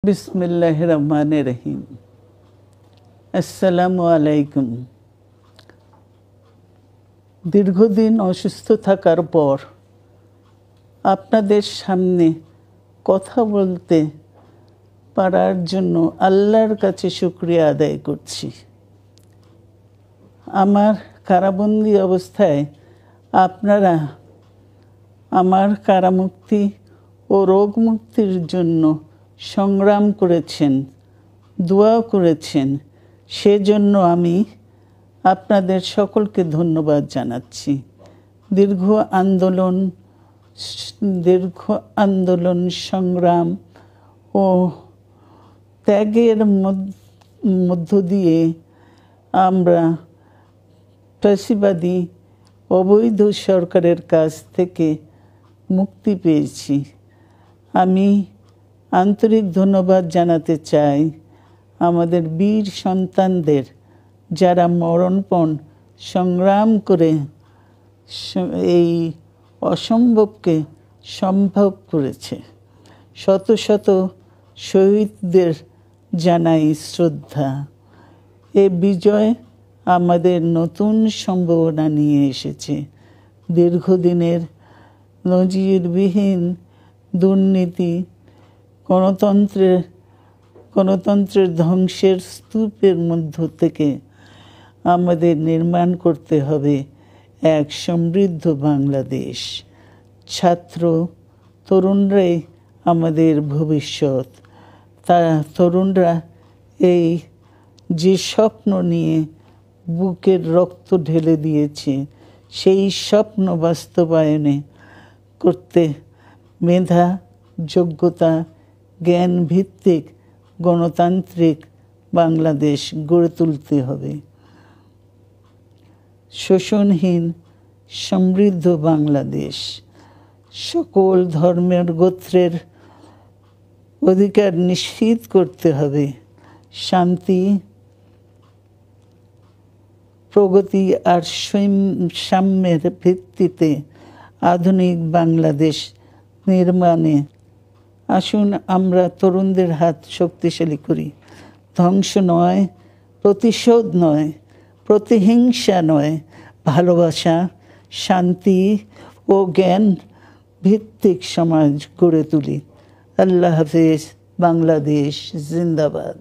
বিসমিল্লাহির রহমানির রহিম। আসসালামু আলাইকুম। দীর্ঘদিন অসুস্থ থাকার পর আপনাদের সামনে কথা বলতে পারার জন্য আল্লাহর কাছে শুকরিয়া আদায় করছি। আমার কারাবন্দী অবস্থায় আপনারা আমার কারামুক্তি ও রোগ মুক্তির জন্য সংগ্রাম করেছেন, দোয়া করেছেন। সেজন্য আমি আপনাদের সকলকে ধন্যবাদ জানাচ্ছি। দীর্ঘ আন্দোলন সংগ্রাম ও ত্যাগের মধ্য দিয়ে আমরা ফ্যাসিবাদী অবৈধ সরকারের কাছ থেকে মুক্তি পেয়েছি। আমি আন্তরিক ধন্যবাদ জানাতে চাই আমাদের বীর সন্তানদের, যারা মরণপণ সংগ্রাম করে এই অসম্ভবকে সম্ভব করেছে। শত শত শহীদদের জানাই শ্রদ্ধা। এ বিজয় আমাদের নতুন সম্ভাবনা নিয়ে এসেছে। দীর্ঘদিনের নজিরবিহীন দুর্নীতি, গণতন্ত্রের ধ্বংসের স্তূপের মধ্য থেকে আমাদের নির্মাণ করতে হবে এক সমৃদ্ধ বাংলাদেশ। ছাত্র তরুণরাই আমাদের ভবিষ্যৎ। তরুণরা এই যে স্বপ্ন নিয়ে বুকের রক্ত ঢেলে দিয়েছে, সেই স্বপ্ন বাস্তবায়নে করতে মেধা, যোগ্যতা, জ্ঞান ভিত্তিক গণতান্ত্রিক বাংলাদেশ গড়ে তুলতে হবে। শোষণহীন সমৃদ্ধ বাংলাদেশ। সকল ধর্মের গোত্রের অধিকার নিশ্চিত করতে হবে। শান্তি, প্রগতি আর সাম্যের ভিত্তিতে আধুনিক বাংলাদেশ নির্মাণে আসুন আমরা তরুণদের হাত শক্তিশালী করি। ধ্বংস নয়, প্রতিশোধ নয়, প্রতিহিংসা নয়, ভালোবাসা, শান্তি ও জ্ঞান ভিত্তিক সমাজ গড়ে তুলি। আল্লাহ হাফেজ। বাংলাদেশ জিন্দাবাদ।